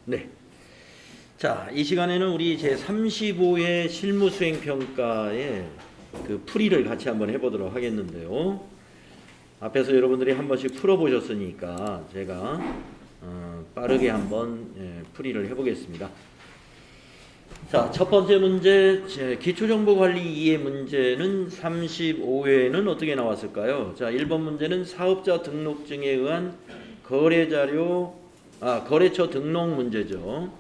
네. 자, 이 시간에는 우리 제 35회 실무 수행 평가의 그 풀이를 같이 한번 해보도록 하겠는데요. 앞에서 여러분들이 한 번씩 풀어보셨으니까 제가 빠르게 한번 풀이를 해보겠습니다. 자, 첫 번째 문제, 기초정보관리 2의 문제는 35회는 어떻게 나왔을까요? 자, 1번 문제는 사업자 등록증에 의한 거래처 등록 문제죠.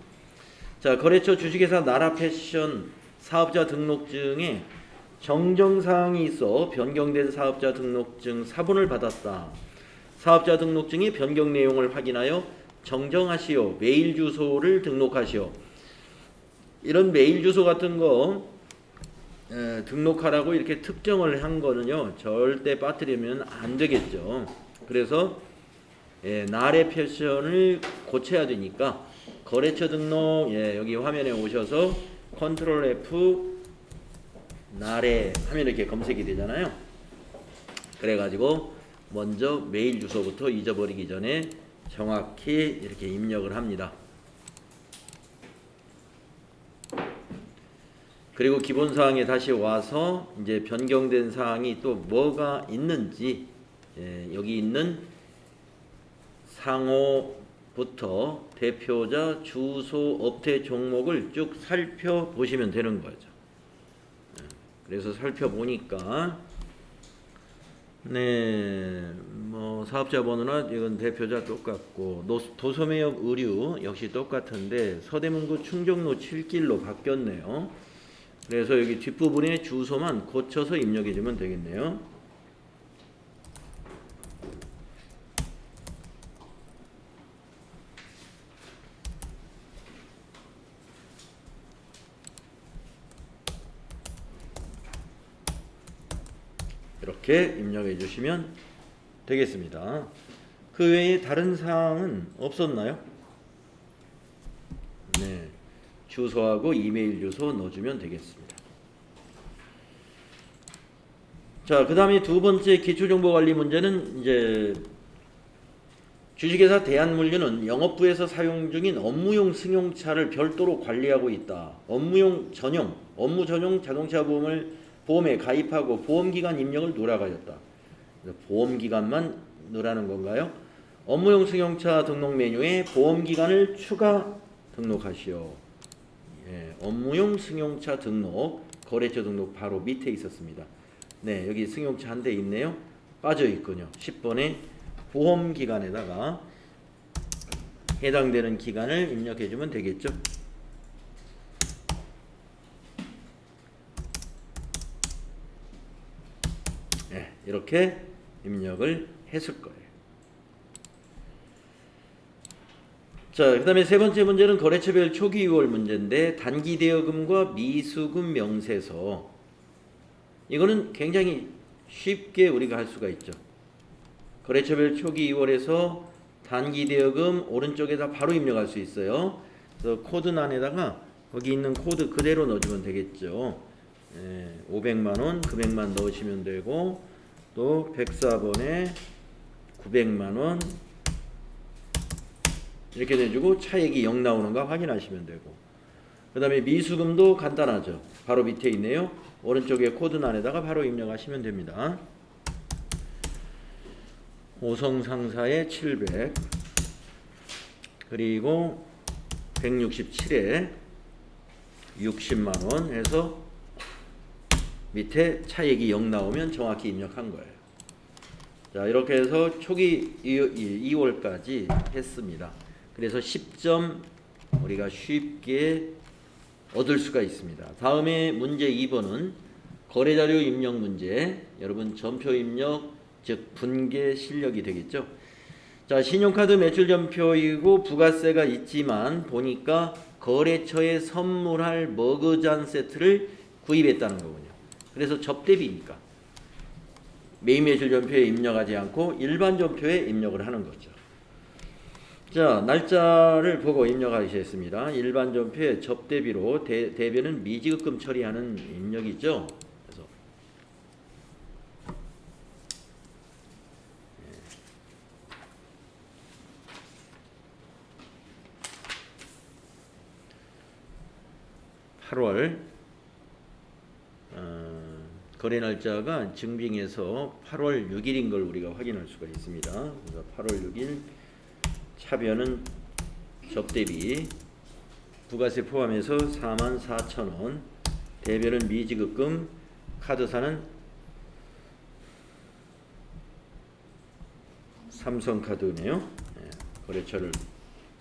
자, 거래처 주식회사 나라패션 사업자 등록증에 정정사항이 있어 변경된 사업자 등록증 사본을 받았다. 사업자 등록증의 변경 내용을 확인하여 정정하시오. 메일 주소를 등록하시오. 이런 메일 주소 같은 거 등록하라고 이렇게 특정을 한 거는요, 절대 빠뜨리면 안 되겠죠. 그래서 나래 패션을 고쳐야 되니까 거래처 등록, 여기 화면에 오셔서 컨트롤 F 나래 하면 이렇게 검색이 되잖아요. 그래가지고 먼저 메일 주소부터 잊어버리기 전에 정확히 이렇게 입력을 합니다. 그리고 기본사항에 다시 와서 이제 변경된 사항이 또 뭐가 있는지 여기 있는 상호부터 대표자, 주소, 업태 종목을 쭉 살펴보시면 되는 거죠. 그래서 살펴보니까 뭐 사업자 번호나 이건 대표자 똑같고 도소매업 의류 역시 똑같은데 서대문구 충정로 7길로 바뀌었네요. 그래서 여기 뒷부분에 주소만 고쳐서 입력해 주면 되겠네요. 이렇게 입력해 주시면 되겠습니다. 그 외에 다른 사항은 없었나요? 네. 주소하고 이메일 주소 넣어주면 되겠습니다. 자, 그 다음에 두 번째 기초정보관리 문제는 이제 주식회사 대한물류는 영업부에서 사용 중인 업무용 승용차를 별도로 관리하고 있다. 업무 전용 자동차 보험에 가입하고 보험기간 입력을 누락하였다. 보험기간만 넣으라는 건가요? 업무용 승용차 등록 메뉴에 보험기간을 추가 등록하시오. 업무용 승용차 등록, 거래처 등록 바로 밑에 있었습니다. 네, 여기 승용차 한 대 있네요. 빠져 있군요. 10번에 보험기간에다가 해당되는 기간을 입력해 주면 되겠죠. 이렇게 입력을 했을 거예요. 자, 그 다음에 세 번째 문제는 거래처별 초기 6월 문제인데 단기 대여금과 미수금 명세서, 이거는 굉장히 쉽게 우리가 할 수가 있죠. 거래처별 초기 2월에서 단기 대여금 오른쪽에다 바로 입력할 수 있어요. 그래서 코드란에다가 거기 있는 코드 그대로 넣어주면 되겠죠. 500만원, 금액만 넣으시면 되고, 또 104번에 900만원 이렇게 내주고 차액이 0 나오는가 확인하시면 되고, 그 다음에 미수금도 간단하죠. 바로 밑에 있네요. 오른쪽에 코드란에다가 바로 입력하시면 됩니다. 오성상사에 700 그리고 167에 60만원 해서 밑에 차액이 0 나오면 정확히 입력한 거예요. 자, 이렇게 해서 초기 2월까지 했습니다. 그래서 10점 우리가 쉽게 얻을 수가 있습니다. 다음에 문제 2번은 거래자료 입력 문제. 여러분 전표 입력, 즉 분계 실력이 되겠죠. 자, 신용카드 매출 전표이고 부가세가 있지만 보니까 거래처에 선물할 머그잔 세트를 구입했다는 거군요. 그래서 접대비니까 메인 매출 전표에 입력하지 않고 일반 전표에 입력을 하는 거죠. 자, 날짜를 보고 입력하시겠습니다. 일반 전표에 접대비로 대변은 미지급금 처리하는 입력이죠. 그래서 8월 거래 날짜가 증빙에서 8월 6일인 걸 우리가 확인할 수가 있습니다. 그래서 8월 6일 차변은 접대비 부가세 포함해서 44,000원, 대변은 미지급금, 카드사는 삼성카드네요. 네, 거래처를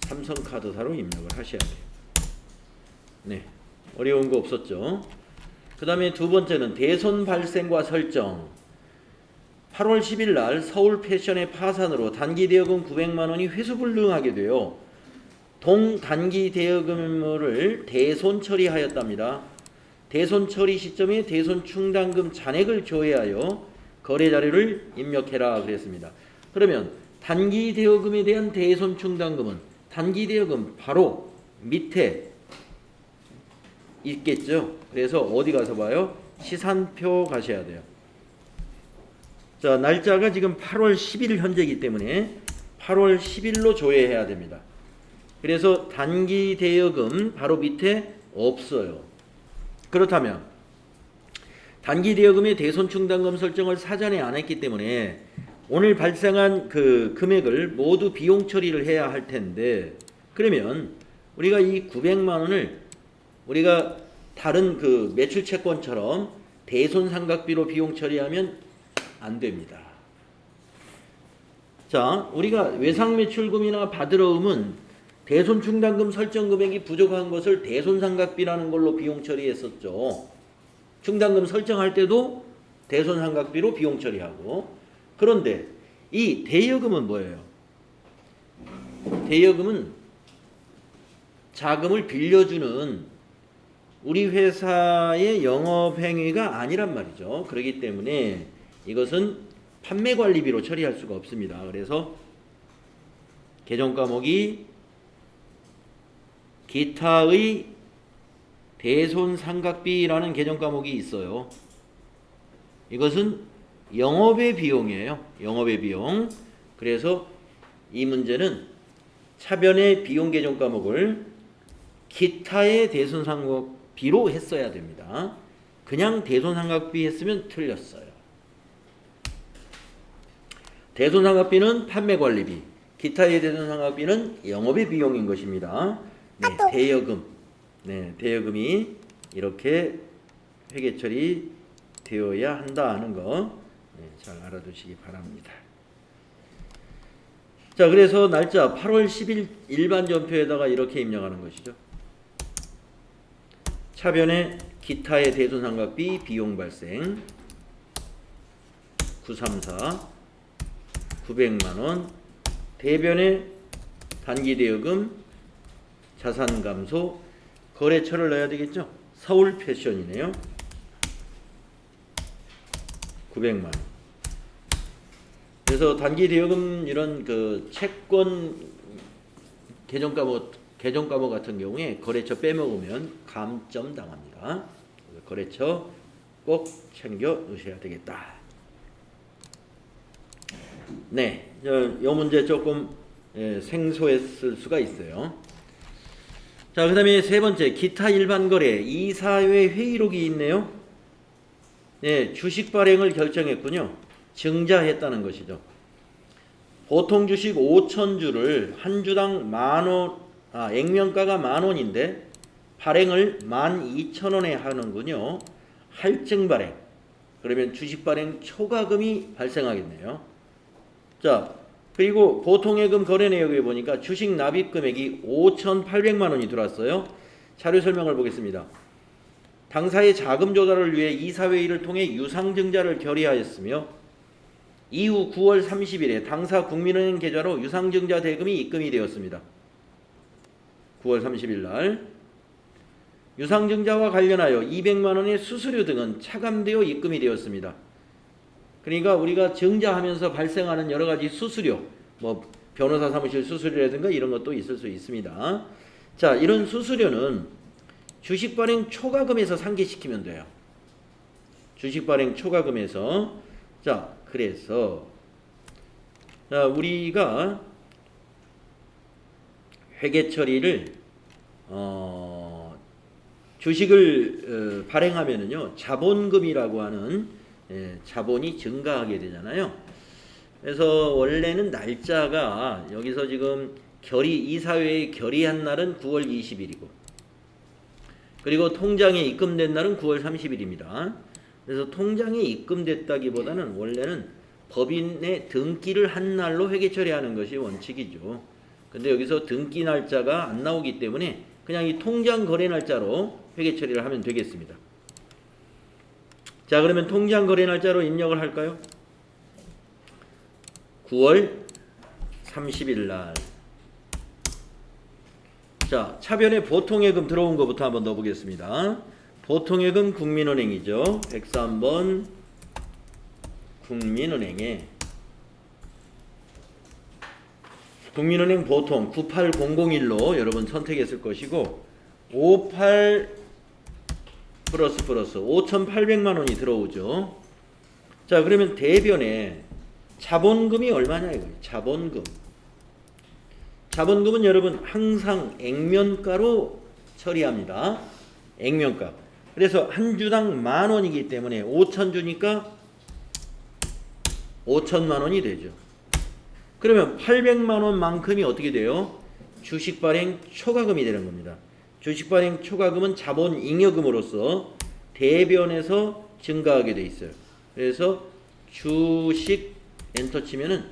삼성카드사로 입력을 하셔야 돼요. 네, 어려운 거 없었죠? 그 다음에 두 번째는 대손 발생과 설정. 8월 10일 날 서울 패션의 파산으로 단기 대여금 900만 원이 회수불능하게 되어 동단기 대여금을 대손 처리하였답니다. 대손 처리 시점에 대손 충당금 잔액을 조회하여 거래 자료를 입력해라 그랬습니다. 그러면 단기 대여금에 대한 대손 충당금은 단기 대여금 바로 밑에 있겠죠. 그래서 어디 가서 봐요? 시산표 가셔야 돼요. 자, 날짜가 지금 8월 10일 현재이기 때문에 8월 10일로 조회해야 됩니다. 그래서 단기 대여금 바로 밑에 없어요. 그렇다면 단기 대여금의 대손 충당금 설정을 사전에 안 했기 때문에 오늘 발생한 그 금액을 모두 비용 처리를 해야 할 텐데, 그러면 우리가 이 900만 원을 우리가 다른 그 매출 채권처럼 대손 삼각비로 비용 처리하면 안 됩니다. 자, 우리가 외상 매출금이나 받으러움은 대손 충당금 설정 금액이 부족한 것을 대손 삼각비라는 걸로 비용 처리했었죠. 충당금 설정할 때도 대손 삼각비로 비용 처리하고. 그런데 이 대여금은 뭐예요? 대여금은 자금을 빌려주는 우리 회사의 영업행위가 아니란 말이죠. 그렇기 때문에 이것은 판매관리비로 처리할 수가 없습니다. 그래서 개정 과목이 기타의 대손 삼각비라는 개정 과목이 있어요. 이것은 영업의 비용이에요. 영업의 비용. 그래서 이 문제는 차변의 비용 개정 과목을 기타의 대손 삼각비로 했어야 됩니다. 그냥 대손 삼각비 했으면 틀렸어요. 대손 삼각비는 판매 관리비, 기타의 대손 삼각비는 영업의 비용인 것입니다. 네, 대여금. 네, 대여금이 이렇게 회계 처리 되어야 한다 하는 거, 네, 잘 알아두시기 바랍니다. 자, 그래서 날짜 8월 10일 일반 전표에다가 이렇게 입력하는 것이죠. 차변에 기타의 대손 삼각비 비용 발생 934 900만 원, 대변에 단기 대여금 자산 감소 거래처를 넣어야 되겠죠. 서울 패션이네요. 900만 원. 그래서 단기 대여금 이런 그 채권 개정 과목 같은 경우에 거래처 빼먹으면 감점 당합니다. 거래처 꼭 챙겨 놓으셔야 되겠다. 네, 이 문제 조금 생소했을 수가 있어요. 자, 그 다음에 세 번째, 기타 일반 거래 이사회 회의록이 있네요. 네, 주식 발행을 결정했군요. 증자했다는 것이죠. 보통 주식 5,000주를 한 주당 만원, 액면가가 만원인데 발행을 12,000원에 하는군요. 할증 발행. 그러면 주식 발행 초과금이 발생하겠네요. 자, 그리고 보통예금 거래 내역에 보니까 주식 납입 금액이 5,800만 원이 들어왔어요. 자료 설명을 보겠습니다. 당사의 자금 조달을 위해 이사회의를 통해 유상증자를 결의하였으며 이후 9월 30일에 당사 국민은행 계좌로 유상증자 대금이 입금이 되었습니다. 9월 30일 날 유상증자와 관련하여 200만 원의 수수료 등은 차감되어 입금이 되었습니다. 그러니까 우리가 증자하면서 발생하는 여러 가지 수수료, 뭐 변호사 사무실 수수료라든가 이런 것도 있을 수 있습니다. 자, 이런 수수료는 주식 발행 초과금에서 상기시키면 돼요. 주식 발행 초과금에서. 자, 그래서 우리가 회계 처리를 주식을 발행하면은요 자본금이라고 하는 자본이 증가하게 되잖아요. 그래서 원래는 날짜가 여기서 지금 이사회에 결의한 날은 9월 20일이고 그리고 통장에 입금된 날은 9월 30일입니다. 그래서 통장에 입금됐다기보다는 원래는 법인의 등기를 한 날로 회계 처리하는 것이 원칙이죠. 근데 여기서 등기 날짜가 안 나오기 때문에 그냥 이 통장 거래 날짜로 회계 처리를 하면 되겠습니다. 자, 그러면 통장 거래 날짜로 입력을 할까요? 9월 30일 날. 자, 차변에 보통예금 들어온 것부터 한번 넣어보겠습니다. 보통예금 국민은행이죠. 103번 국민은행에 국민은행 보통 98001로 여러분 선택했을 것이고 58 플러스 5,800만 원이 들어오죠. 자, 그러면 대변에 자본금이 얼마냐 이거예요. 자본금은 여러분 항상 액면가로 처리합니다. 액면가. 그래서 한 주당 10,000원이기 때문에 5,000 주니까 5천만 원이 되죠. 그러면 800만 원만큼이 어떻게 돼요? 주식 발행 초과금이 되는 겁니다. 주식 발행 초과금은 자본 잉여금으로서 대변에서 증가하게 돼 있어요. 그래서 주식 엔터 치면은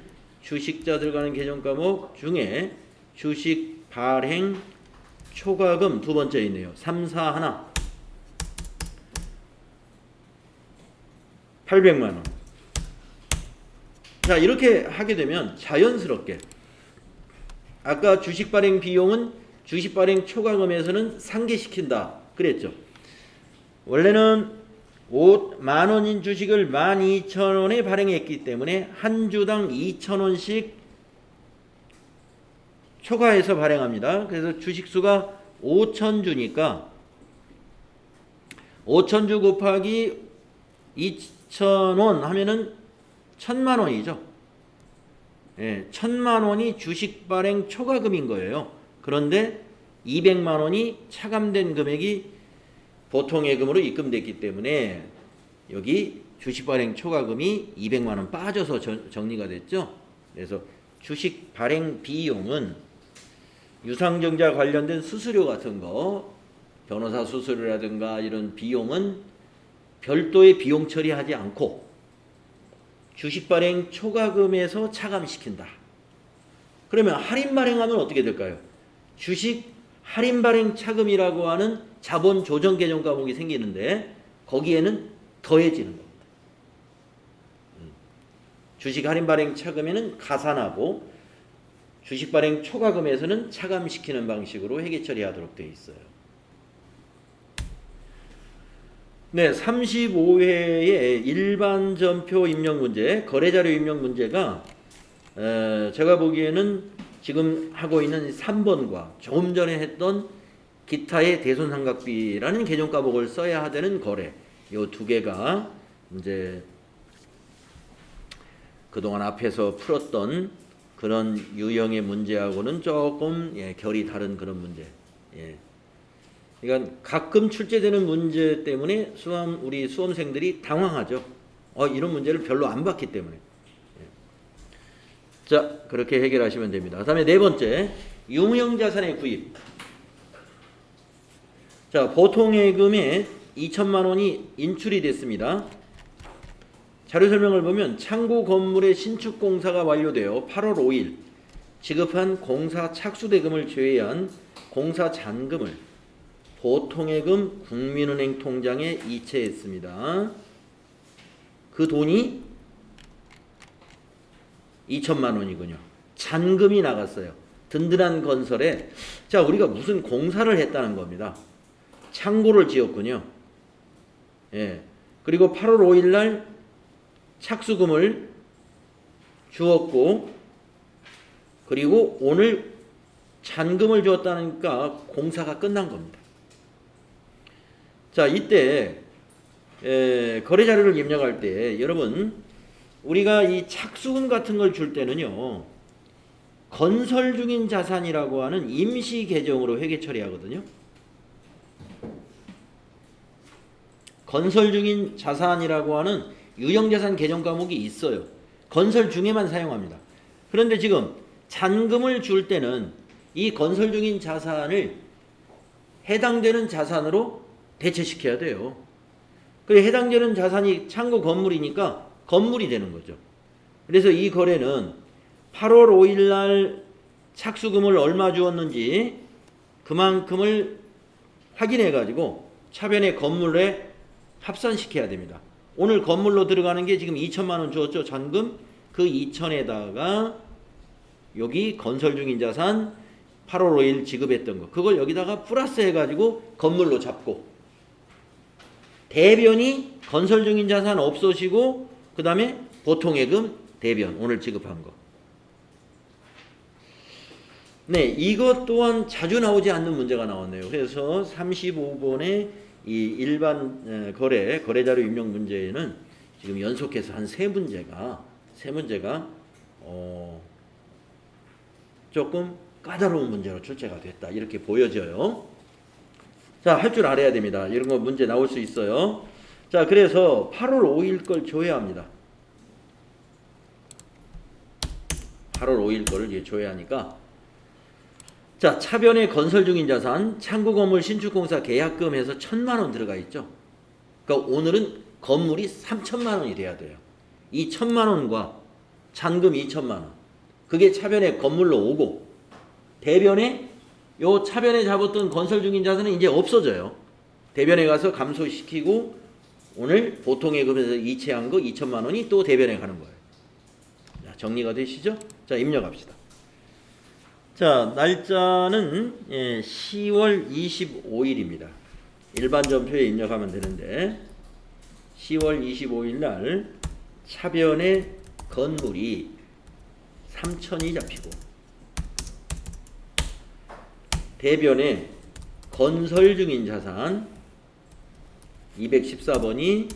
주식자 들어가는 계정 과목 중에 주식 발행 초과금 두 번째 있네요. 341 800만 원. 자, 이렇게 하게 되면 자연스럽게 아까 주식 발행 비용은 주식 발행 초과금에서는 상계시킨다 그랬죠. 원래는 5만 원인 주식을 12,000원에 발행했기 때문에 한 주당 2,000원씩 초과해서 발행합니다. 그래서 주식수가 5,000주니까 5,000주 곱하기 2,000원 하면은 1,000만 원이죠. 예, 1,000만 원이 주식 발행 초과금인 거예요. 그런데 200만 원이 차감된 금액이 보통예금으로 입금됐기 때문에 여기 주식 발행 초과금이 200만 원 빠져서 정리가 됐죠. 그래서 주식 발행 비용은 유상증자 관련된 수수료 같은 거, 변호사 수수료라든가 이런 비용은 별도의 비용 처리하지 않고 주식 발행 초과금에서 차감시킨다. 그러면 할인 발행하면 어떻게 될까요? 주식 할인 발행 차금이라고 하는 자본 조정 계정 과목이 생기는데 거기에는 더해지는 겁니다. 주식 할인 발행 차금에는 가산하고 주식 발행 초과금에서는 차감시키는 방식으로 회계 처리하도록 되어 있어요. 네, 35회의 일반 전표 입력 문제, 거래자료 입력 문제가 제가 보기에는 지금 하고 있는 3번과 조금 전에 했던 기타의 대손상각비라는 계정 과목을 써야 하는 거래, 요 두 개가 이제 그동안 앞에서 풀었던 그런 유형의 문제하고는 조금 결이 다른 그런 문제. 그러니까 가끔 출제되는 문제 때문에 우리 수험생들이 당황하죠. 이런 문제를 별로 안 봤기 때문에. 자, 그렇게 해결하시면 됩니다. 그 다음에 네 번째, 유형자산의 구입. 자, 보통예금에 2천만 원이 인출이 됐습니다. 자료 설명을 보면 창고 건물의 신축 공사가 완료되어 8월 5일 지급한 공사 착수대금을 제외한 공사 잔금을 보통예금 국민은행 통장에 이체했습니다. 그 돈이 2천만 원이군요. 잔금이 나갔어요. 든든한 건설에 자, 우리가 무슨 공사를 했다는 겁니다. 창고를 지었군요. 그리고 8월 5일 날 착수금을 주었고 그리고 오늘 잔금을 주었다니까 공사가 끝난 겁니다. 자, 이때 거래자료를 입력할 때 여러분 우리가 이 착수금 같은 걸 줄 때는요 건설 중인 자산이라고 하는 임시 계정으로 회계 처리하거든요. 건설 중인 자산이라고 하는 유형자산 개정 과목이 있어요. 건설 중에만 사용합니다. 그런데 지금 잔금을 줄 때는 이 건설 중인 자산을 해당되는 자산으로 대체시켜야 돼요. 그래 해당되는 자산이 창고 건물이니까 건물이 되는 거죠. 그래서 이 거래는 8월 5일 날 착수금을 얼마 주었는지 그만큼을 확인해 가지고 차변의 건물에 합산시켜야 됩니다. 오늘 건물로 들어가는 게 지금 2천만 원 주었죠. 잔금. 그 2천에다가 여기 건설 중인 자산 8월 5일 지급했던 거 그걸 여기다가 플러스 해가지고 건물로 잡고 대변이 건설 중인 자산 없어지고 그 다음에 보통예금 대변 오늘 지급한 거. 네, 이것 또한 자주 나오지 않는 문제가 나왔네요. 그래서 35번의 이 일반 거래자료 입력 문제에는 지금 연속해서 한 세 문제가 조금 까다로운 문제로 출제가 됐다. 이렇게 보여져요. 자, 할 줄 알아야 됩니다. 이런 거 문제 나올 수 있어요. 자, 그래서 8월 5일 걸 줘야 합니다. 8월 5일 거를 줘야 하니까 자, 차변에 건설 중인 자산, 창고 건물 신축공사 계약금 해서 1,000만 원 들어가 있죠. 그러니까 오늘은 건물이 3,000만 원이 돼야 돼요. 이 1,000만 원과 잔금 2,000만 원. 그게 차변에 건물로 오고 대변에 요 차변에 잡았던 건설 중인 자산은 이제 없어져요. 대변에 가서 감소시키고 오늘 보통예금에서 이체한 거 2,000만 원이 또 대변에 가는 거예요. 자, 정리가 되시죠? 자, 입력합시다. 자, 날짜는 10월 25일입니다. 일반 전표에 입력하면 되는데 10월 25일 날 차변의 건물이 3천이 잡히고 대변에 건설 중인 자산 214번이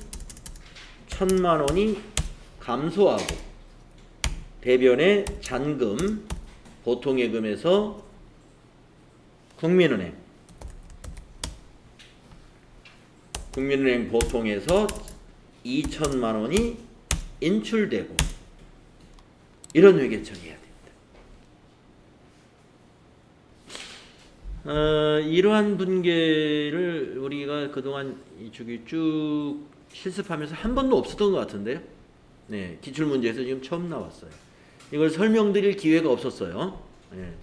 1,000만 원이 감소하고 대변에 잔금 보통예금에서 국민은행 보통에서 2,000만 원이 인출되고 이런 회계처리해야 됩니다. 이러한 분계를 우리가 그동안 이 주기 쭉 실습하면서 한 번도 없었던 것 같은데요. 네, 기출문제에서 지금 처음 나왔어요. 이걸 설명드릴 기회가 없었어요. 네,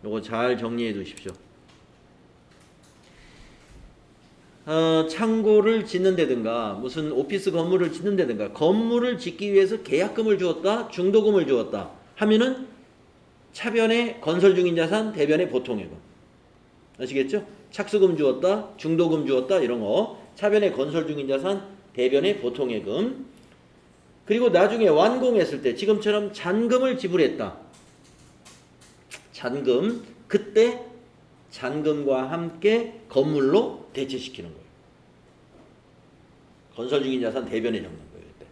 요거 잘 정리해 두십시오. 창고를 짓는다든가 무슨 오피스 건물을 짓는다든가 건물을 짓기 위해서 계약금을 주었다, 중도금을 주었다 하면은 차변에 건설 중인 자산, 대변에 보통예금. 아시겠죠? 착수금 주었다, 중도금 주었다 이런 거 차변에 건설 중인 자산, 대변에 보통예금. 그리고 나중에 완공했을 때 지금처럼 잔금을 지불했다. 잔금 그때 잔금과 함께 건물로 대체시키는 거예요. 건설 중인 자산 대변에 적는 거예요. 그때.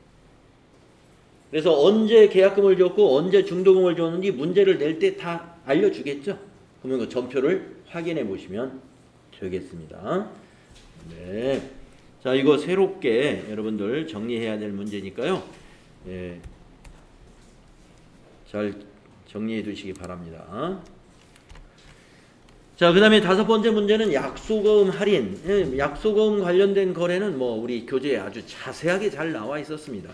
그래서 언제 계약금을 줬고 언제 중도금을 줬는지 문제를 낼 때 다 알려주겠죠. 그러면 그 전표를 확인해 보시면 되겠습니다. 네. 자, 이거 새롭게 여러분들 정리해야 될 문제니까요. 예, 잘 정리해 두시기 바랍니다. 자, 그 다음에 5번째 문제는 약소금 할인. 약소금 관련된 거래는 뭐 우리 교재에 아주 자세하게 잘 나와 있었습니다.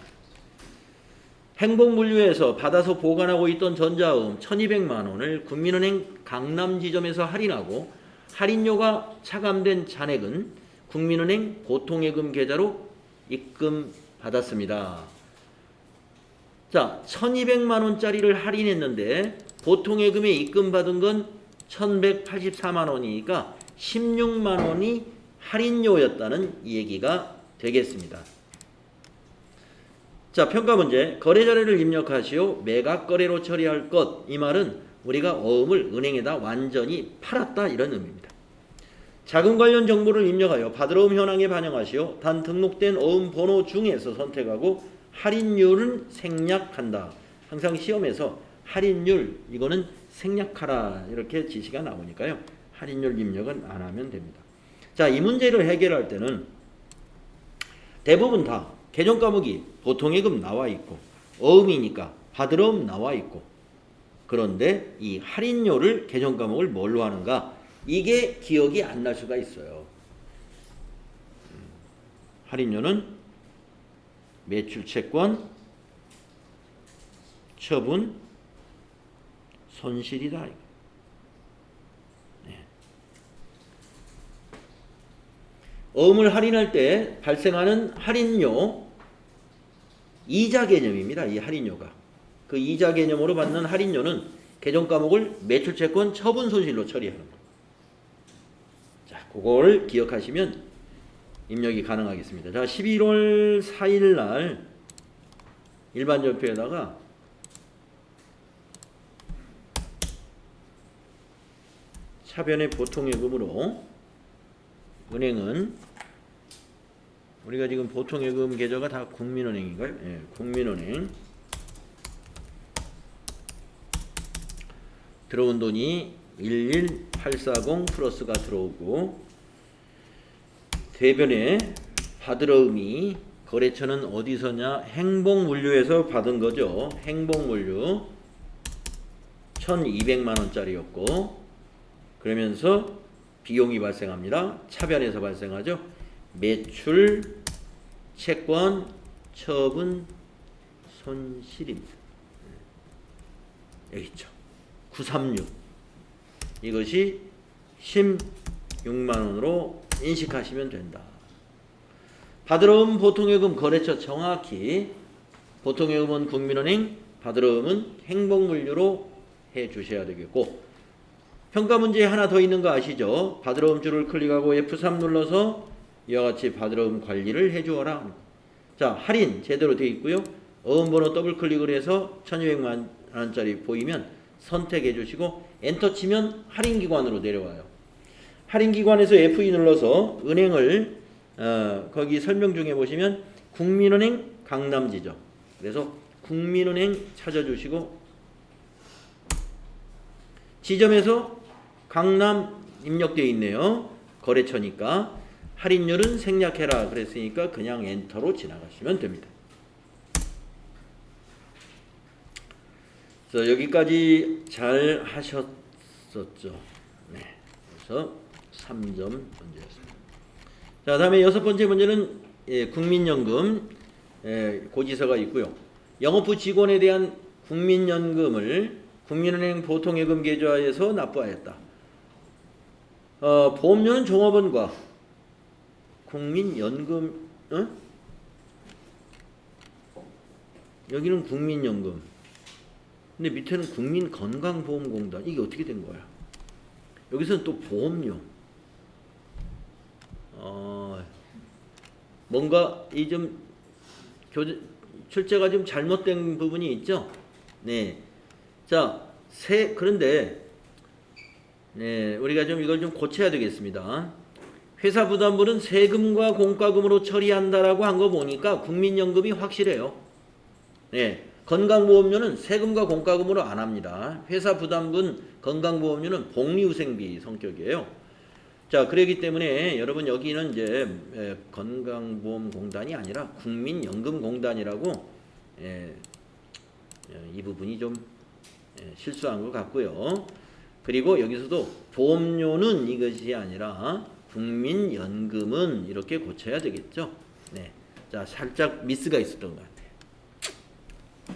행복물류에서 받아서 보관하고 있던 전자금 1,200만 원을 국민은행 강남지점에서 할인하고 할인료가 차감된 잔액은 국민은행 보통예금 계좌로 입금받았습니다. 자, 1,200만 원짜리를 할인했는데 보통예금에 입금받은 건 1,184만 원이니까 16만 원이 할인료였다는 얘기가 되겠습니다. 자, 평가 문제. 거래 자료를 입력하시오. 매각 거래로 처리할 것. 이 말은 우리가 어음을 은행에다 완전히 팔았다 이런 의미입니다. 자금 관련 정보를 입력하여 받으러움 현황에 반영하시오. 단 등록된 어음 번호 중에서 선택하고 할인율은 생략한다. 항상 시험에서 할인율 이거는 생략하라 이렇게 지시가 나오니까요. 할인율 입력은 안 하면 됩니다. 자, 이 문제를 해결할 때는 대부분 다 개정 과목이 보통예금 나와 있고 어음이니까 받으러음 나와 있고, 그런데 이 할인료를 개정 과목을 뭘로 하는가, 이게 기억이 안 날 수가 있어요. 할인료는 매출채권, 처분, 손실이다. 네. 어음을 할인할 때 발생하는 할인료, 이자 개념입니다. 이 할인료가. 그 이자 개념으로 받는 할인료는 개정 과목을 매출채권, 처분, 손실로 처리하는 거예요. 자, 그걸 기억하시면 입력이 가능하겠습니다. 자, 11월 4일 날 일반 전표에다가 차변의 보통예금으로, 은행은 우리가 지금 보통예금 계좌가 다 국민은행인가요? 예, 국민은행. 들어온 돈이 11840 플러스가 들어오고, 대변에 받으러음이 거래처는 어디서냐? 행복물류에서 받은 거죠. 행복물류 1200만 원짜리였고, 그러면서 비용이 발생합니다. 차변에서 발생하죠. 매출, 채권, 처분, 손실입니다. 여기 있죠. 936. 이것이 16만 원으로 인식하시면 된다. 받으러음 보통예금 거래처 정확히, 보통예금은 국민은행, 받으러음은 행복물류로 해 주셔야 되겠고, 평가 문제 하나 더 있는 거 아시죠? 받으러음 줄을 클릭하고 F3 눌러서 이와 같이 받으러음 관리를 해주어라. 자, 할인 제대로 되어 있고요. 어음번호 더블 클릭을 해서 1200만 원짜리 보이면 선택해 주시고 엔터 치면 할인기관으로 내려와요. 할인기관에서 F2 눌러서 은행을 거기 설명 중에 보시면 국민은행 강남지점, 그래서 국민은행 찾아주시고 지점에서 강남 입력되어 있네요. 거래처니까. 할인율은 생략해라 그랬으니까 그냥 엔터로 지나가시면 됩니다. 그래서 여기까지 잘 하셨었죠. 네. 그래서 3점 문제였습니다. 자, 다음에 6번째 문제는 국민연금 고지서가 있고요. 영업부 직원에 대한 국민연금을 국민은행 보통예금 계좌에서 납부하였다. 보험료는 종업원과 국민연금, 여기는 국민연금, 근데 밑에는 국민건강보험공단. 이게 어떻게 된 거야? 여기서는 또 보험료. 뭔가 이 좀 출제가 좀 잘못된 부분이 있죠? 네. 자, 그런데 네, 우리가 좀 이걸 좀 고쳐야 되겠습니다. 회사 부담분은 세금과 공과금으로 처리한다라고 한 거 보니까 국민연금이 확실해요. 네, 건강보험료는 세금과 공과금으로 안 합니다. 회사 부담분, 건강보험료는 복리후생비 성격이에요. 자, 그렇기 때문에 여러분 여기는 이제 건강보험공단이 아니라 국민연금공단이라고 이 부분이 좀 실수한 것 같고요. 그리고 여기서도 보험료는 이것이 아니라 국민연금은 이렇게 고쳐야 되겠죠. 네, 자, 살짝 미스가 있었던 것 같아요.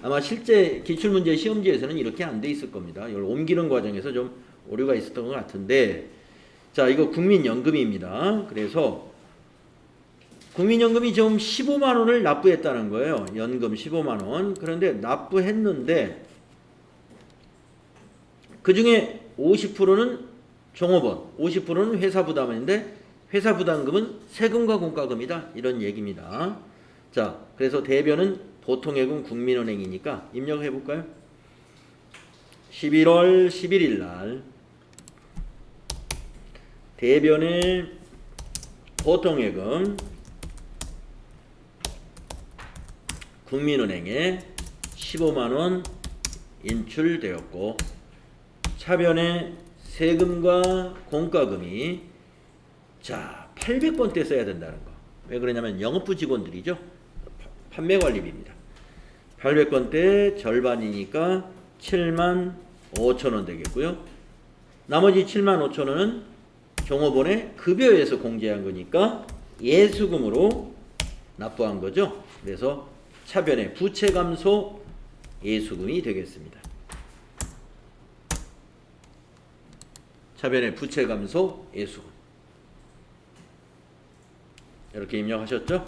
아마 실제 기출문제 시험지에서는 이렇게 안 돼 있을 겁니다. 이걸 옮기는 과정에서 좀 오류가 있었던 것 같은데, 자, 이거 국민연금입니다. 그래서 국민연금이 지금 15만 원을 납부했다는 거예요. 연금 15만 원. 그런데 납부했는데 그 중에 50%는 종업원, 50%는 회사 부담인데 회사 부담금은 세금과 공과금이다. 이런 얘기입니다. 자, 그래서 대변은 보통예금 국민은행이니까 입력해 볼까요? 11월 11일 날 대변의 보통예금 국민은행에 15만 원 인출되었고, 차변에 세금과 공과금이, 자, 800번대 써야 된다는 거. 왜 그러냐면 영업부 직원들이죠. 판매관리비입니다. 800건대 절반이니까 75,000원 되겠고요. 나머지 75,000원은 종업원의 급여에서 공제한 거니까 예수금으로 납부한 거죠. 그래서 차변의 부채 감소 예수금이 되겠습니다. 차변의 부채 감소 예수금. 이렇게 입력하셨죠?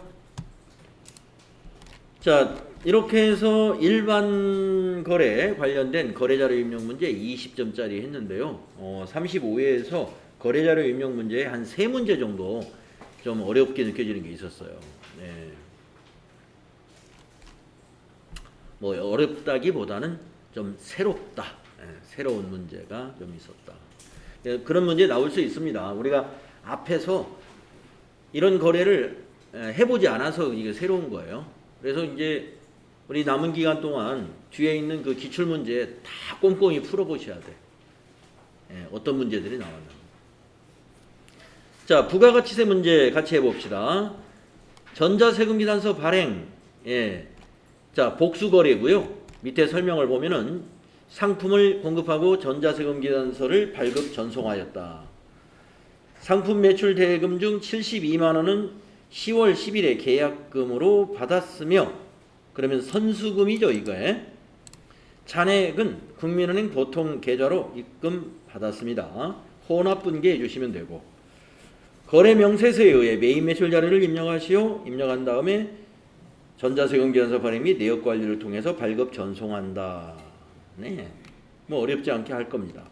자, 이렇게 해서 일반 거래 관련된 거래자료 입력 문제 20점짜리 했는데요. 35회에서 거래자료 입력 문제에 한 3문제 정도 좀 어렵게 느껴지는 게 있었어요. 네. 뭐 어렵다기보다는 좀 새롭다. 네, 새로운 문제가 좀 있었다. 네, 그런 문제 나올 수 있습니다. 우리가 앞에서 이런 거래를 해보지 않아서 이게 새로운 거예요. 그래서 이제 우리 남은 기간 동안 뒤에 있는 그 기출문제 다 꼼꼼히 풀어보셔야 돼. 어떤 문제들이 나왔나. 자, 부가가치세 문제 같이 해봅시다. 전자세금기단서 발행. 자, 복수거래고요. 밑에 설명을 보면은 상품을 공급하고 전자세금기단서를 발급 전송하였다. 상품 매출 대금 중 72만원은 10월 10일에 계약금으로 받았으며, 그러면 선수금이죠, 이거에. 잔액은 국민은행 보통 계좌로 입금 받았습니다. 혼합분기해 주시면 되고, 거래 명세서에 의해 매입 매출 자료를 입력하시오. 입력한 다음에 전자세금기관서 발행 및 내역 관리를 통해서 발급 전송한다. 네, 뭐 어렵지 않게 할 겁니다.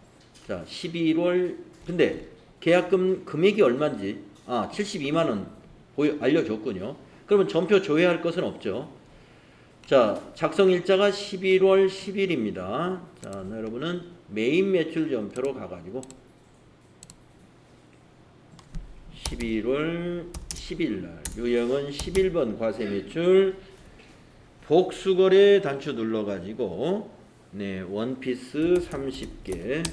자, 11월 근데 계약금 금액이 얼마인지 72만 원 알려줬군요. 그러면 전표 조회할 것은 없죠. 자, 작성 일자가 11월 10일입니다. 자, 여러분은 매입 매출 전표로 가가지고 11월 10일날 유형은 11번 과세 매출 복수거래 단추 눌러가지고 네, 원피스 30개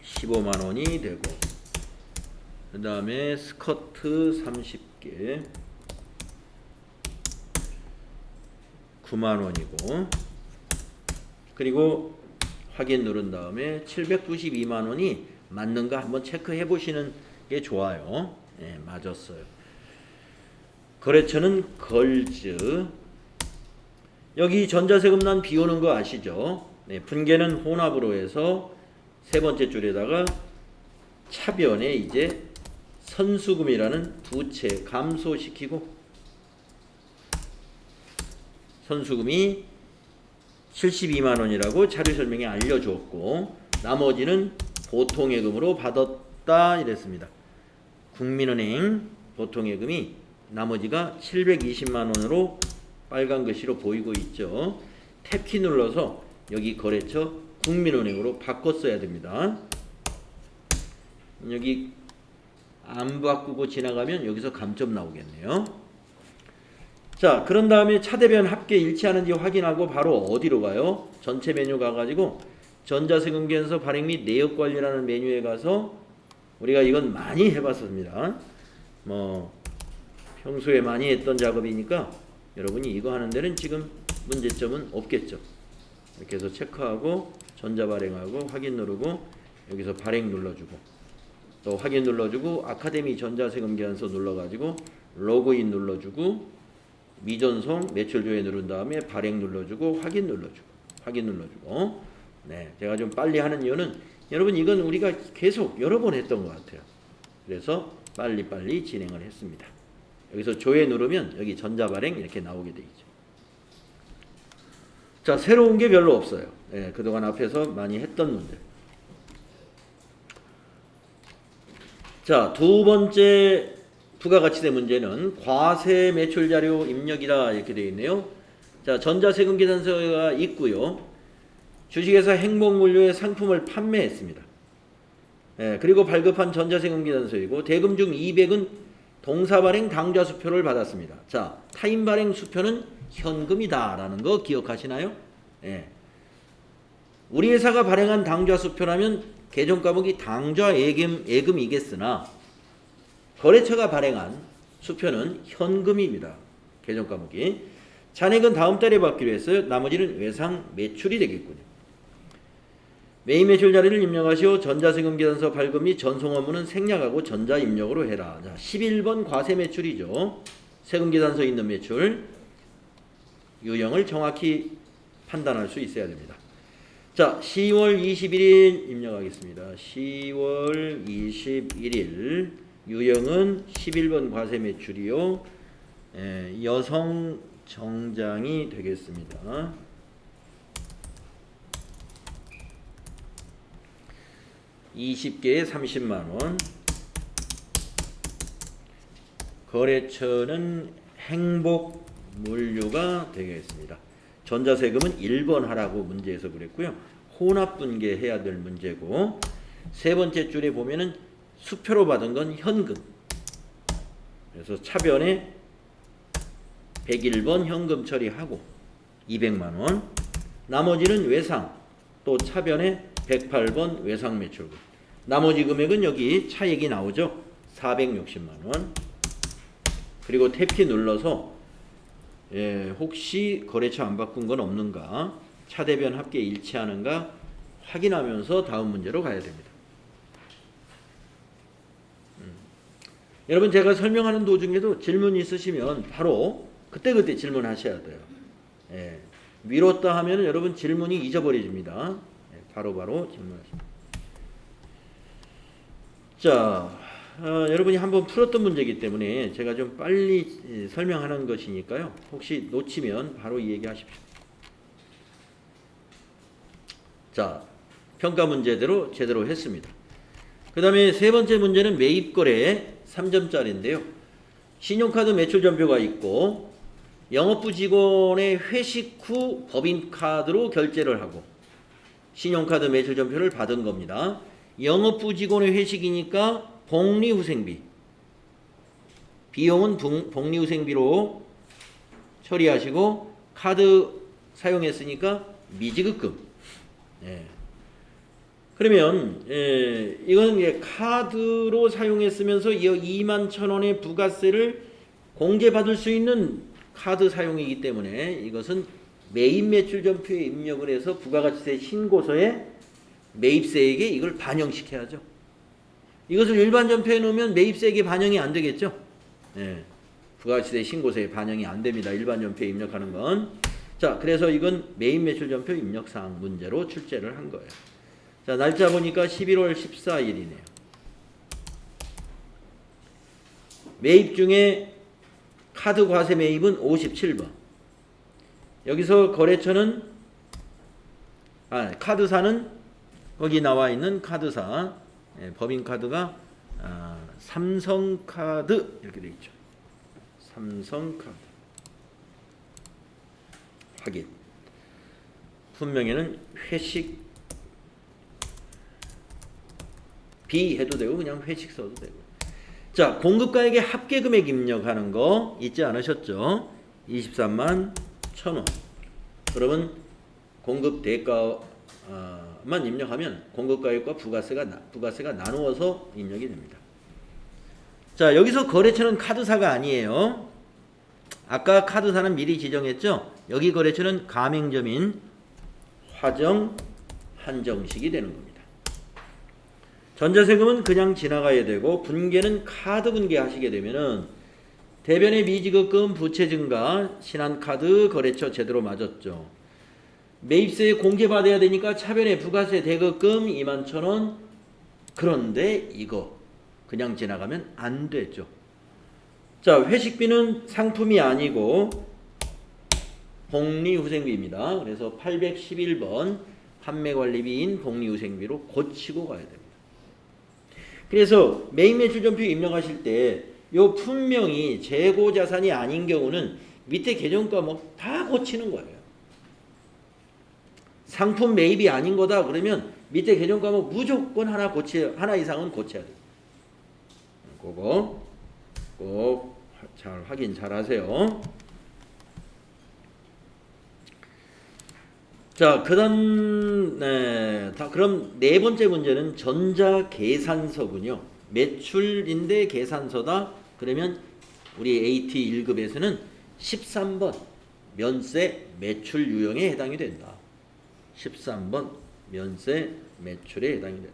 15만원이 되고, 그 다음에 스커트 30개 9만원이고, 그리고 확인 누른 다음에 792만원이 맞는가 한번 체크해 보시는 게 좋아요. 네, 맞았어요. 거래처는 걸즈. 여기 전자세금 난 비오는 거 아시죠? 네, 분계는 혼합으로 해서 세 번째 줄에다가 차변에 이제 선수금이라는 부채 감소시키고, 선수금이 72만원이라고 자료 설명에 알려줬고, 나머지는 보통예금으로 받았다 이랬습니다. 국민은행 보통예금이 나머지가 720만원으로 빨간 글씨로 보이고 있죠. 탭키 눌러서 여기 거래처 국민은행으로 바꿨어야 됩니다. 여기 안 바꾸고 지나가면 여기서 감점 나오겠네요. 자, 그런 다음에 차대변 합계 일치하는지 확인하고 바로 어디로 가요? 전체 메뉴 가가지고 전자세금기관서 발행 및 내역관리라는 메뉴에 가서, 우리가 이건 많이 해봤습니다. 뭐 평소에 많이 했던 작업이니까 여러분이 이거 하는 데는 지금 문제점은 없겠죠. 이렇게 해서 체크하고 전자발행하고 확인 누르고 여기서 발행 눌러주고 또 확인 눌러주고 아카데미 전자세금기관서 눌러가지고 로그인 눌러주고 미전송 매출조회 누른 다음에 발행 눌러주고 확인 눌러주고 네, 제가 좀 빨리 하는 이유는 여러분 이건 우리가 계속 여러 번 했던 것 같아요. 그래서 빨리빨리 진행을 했습니다. 여기서 조회 누르면 여기 전자발행 이렇게 나오게 돼 있죠. 자, 새로운 게 별로 없어요. 네, 그동안 앞에서 많이 했던 문제. 자, 두 번째 부가가치세 문제는 과세 매출 자료 입력이다 이렇게 되어 있네요. 자, 전자세금 계산서가 있고요. 주식회사 행복물류의 상품을 판매했습니다. 그리고 발급한 전자세금 계산서이고, 대금 중 200은 동사발행 당좌수표를 받았습니다. 자, 타인발행 수표는 현금이다라는 거 기억하시나요? 우리 회사가 발행한 당좌수표라면 계정과목이 당좌예금이겠으나 거래처가 발행한 수표는 현금입니다. 계정 과목이. 잔액은 다음 달에 받기로 했어요. 나머지는 외상 매출이 되겠군요. 메인 매출 자리를 입력하시오. 전자세금 계산서 발급 및 전송 업무는 생략하고 전자 입력으로 해라. 자, 11번 과세 매출이죠. 세금 계산서에 있는 매출. 유형을 정확히 판단할 수 있어야 됩니다. 자, 10월 21일 입력하겠습니다. 10월 21일 유형은 11번 과세 매출이요. 여성 정장이 되겠습니다. 20개에 30만원. 거래처는 행복물류가 되겠습니다. 전자세금은 1번 하라고 문제에서 그랬고요. 혼합분계 해야 될 문제고, 세 번째 줄에 보면은 수표로 받은 건 현금. 그래서 차변에 101번 현금 처리하고 200만원. 나머지는 외상, 또 차변에 108번 외상 매출금. 나머지 금액은 여기 차액이 나오죠. 460만원. 그리고 탭키 눌러서 혹시 거래처 안 바꾼 건 없는가, 차대변 합계 일치하는가 확인하면서 다음 문제로 가야 됩니다. 여러분, 제가 설명하는 도중에도 질문 있으시면 바로 그때그때 질문하셔야 돼요. 미뤘다 하면 여러분 질문이 잊어버려집니다. 바로바로 질문하십니다. 자, 여러분이 한번 풀었던 문제이기 때문에 제가 좀 빨리 설명하는 것이니까요. 혹시 놓치면 바로 이 얘기하십시오. 자, 평가 문제대로 제대로 했습니다. 그 다음에 세 번째 문제는 매입거래 3점짜리인데요. 신용카드 매출전표가 있고 영업부 직원의 회식 후 법인카드로 결제를 하고 신용카드 매출전표를 받은 겁니다. 영업부 직원의 회식이니까 복리후생비, 비용은 복리후생비로 처리하시고, 카드 사용했으니까 미지급금. 그러면 이건 카드로 사용했으면서 21,000원의 부가세를 공제받을 수 있는 카드 사용이기 때문에 이것은 매입 매출전표에 입력을 해서 부가가치세 신고서에 매입세액에 이걸 반영시켜야죠. 이것을 일반 전표에 넣으면 매입세액이 반영이 안 되겠죠. 부가가치세 신고서에 반영이 안 됩니다. 일반 전표에 입력하는 건. 자, 그래서 이건 매입 매출전표 입력사항 문제로 출제를 한 거예요. 자, 날짜 보니까 11월 14일이네요. 매입 중에 카드 과세 매입은 57번. 여기서 거래처는 카드사는 거기 나와 있는 카드사, 법인카드가 삼성카드 이렇게 되어 있죠. 삼성카드 확인. 분명에는 회식 B 해도 되고 그냥 회식 써도 되고. 자, 공급가액의 합계금액 입력하는 거 잊지 않으셨죠? 23만 1,000원. 그러면 공급 대가만 입력하면 공급가액과 부가세가 나누어서 입력이 됩니다. 자, 여기서 거래처는 카드사가 아니에요. 아까 카드사는 미리 지정했죠? 여기 거래처는 가맹점인 화정 한정식이 되는 겁니다. 전자세금은 그냥 지나가야 되고, 분계는 카드 분계하시게 되면은 대변의 미지급금, 부채 증가, 신한카드 거래처 제대로 맞았죠. 매입세 공제받아야 되니까 차변의 부가세 대급금 21,000원. 그런데 이거 그냥 지나가면 안 되죠. 자, 회식비는 상품이 아니고 복리후생비입니다. 그래서 811번 판매관리비인 복리후생비로 고치고 가야 됩니다. 그래서 매입매출전표 입력하실 때 요 분명히 재고자산이 아닌 경우는 밑에 계정 과목 다 고치는 거예요. 상품 매입이 아닌 거다 그러면 밑에 계정 과목 무조건 하나 이상은 고쳐야 돼요. 그거 꼭 잘 확인 잘 하세요. 자, 그럼 네 번째 문제는 전자계산서군요. 매출인데 계산서다. 그러면 우리 AT 1급에서는 13번 면세 매출 유형에 해당이 된다. 13번 면세 매출에 해당이 된다.